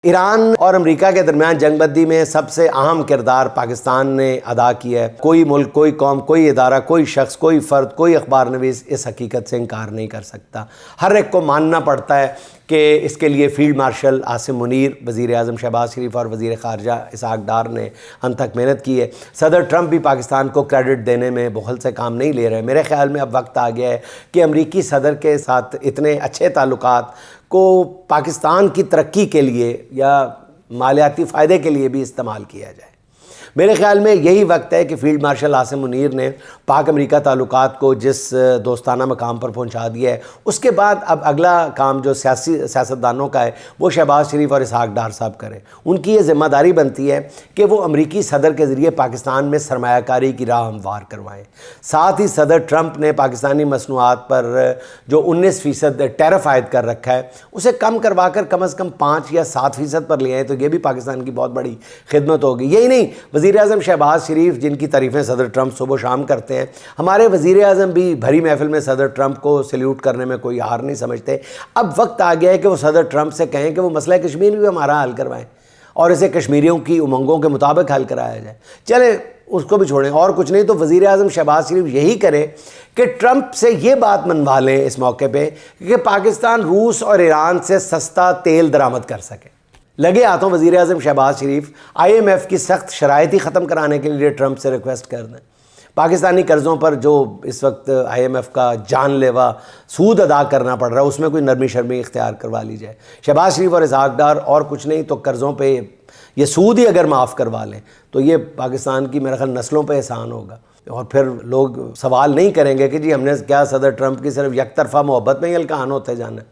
ایران اور امریکہ کے درمیان جنگ بندی میں سب سے اہم کردار پاکستان نے ادا کیا ہے۔ کوئی ملک، کوئی قوم، کوئی ادارہ، کوئی شخص، کوئی فرد، کوئی اخبار نویس اس حقیقت سے انکار نہیں کر سکتا۔ ہر ایک کو ماننا پڑتا ہے کہ اس کے لیے فیلڈ مارشل عاصم منیر، وزیر اعظم شہباز شریف اور وزیر خارجہ اسحاق ڈار نے انتھک محنت کی ہے۔ صدر ٹرمپ بھی پاکستان کو کریڈٹ دینے میں بخل سے کام نہیں لے رہے۔ میرے خیال میں اب وقت آ گیا ہے کہ امریکی صدر کے ساتھ اتنے اچھے تعلقات کو پاکستان کی ترقی کے لیے یا مالیاتی فائدے کے لیے بھی استعمال کیا جائے۔ میرے خیال میں یہی وقت ہے کہ فیلڈ مارشل عاصم منیر نے پاک امریکہ تعلقات کو جس دوستانہ مقام پر پہنچا دیا ہے، اس کے بعد اب اگلا کام جو سیاستدانوں کا ہے وہ شہباز شریف اور اسحاق ڈار صاحب کریں۔ ان کی یہ ذمہ داری بنتی ہے کہ وہ امریکی صدر کے ذریعے پاکستان میں سرمایہ کاری کی راہ ہموار کروائیں۔ ساتھ ہی صدر ٹرمپ نے پاکستانی مصنوعات پر جو 19% ٹیرف عائد کر رکھا ہے اسے کم کروا کر کم از کم 5 یا 7% پر لے آئیں تو یہ بھی پاکستان کی بہت بڑی خدمت ہوگی۔ یہی نہیں، وزیر اعظم شہباز شریف جن کی تعریفیں صدر ٹرمپ صبح و شام کرتے ہیں، ہمارے وزیر اعظم بھی بھری محفل میں صدر ٹرمپ کو سلیوٹ کرنے میں کوئی ہار نہیں سمجھتے۔ اب وقت آ گیا ہے کہ وہ صدر ٹرمپ سے کہیں کہ وہ مسئلہ کشمیر بھی ہمارا حل کروائیں اور اسے کشمیریوں کی امنگوں کے مطابق حل کرایا جائے۔ چلیں اس کو بھی چھوڑیں، اور کچھ نہیں تو وزیر اعظم شہباز شریف یہی کرے کہ ٹرمپ سے یہ بات منوا لیں اس موقع پہ کہ پاکستان روس اور ایران سے سستا تیل درآمد کر سکے۔ لگے ہاتھوں وزیر اعظم شہباز شریف IMF کی سخت شرائط ہی ختم کرانے کے لیے ٹرمپ سے ریکویسٹ کر دیں۔ پاکستانی قرضوں پر جو اس وقت IMF کا جان لیوا سود ادا کرنا پڑ رہا ہے اس میں کوئی نرمی شرمی اختیار کروا لی جائے۔ شہباز شریف اور اسحاق ڈار اور کچھ نہیں تو قرضوں پہ یہ سود ہی اگر معاف کروا لیں تو یہ پاکستان کی میرے خیال نسلوں پہ احسان ہوگا، اور پھر لوگ سوال نہیں کریں گے کہ جی ہم نے کیا صدر ٹرمپ کی صرف یک طرفہ محبت میں ہی الکان ہوتے جانا ہے۔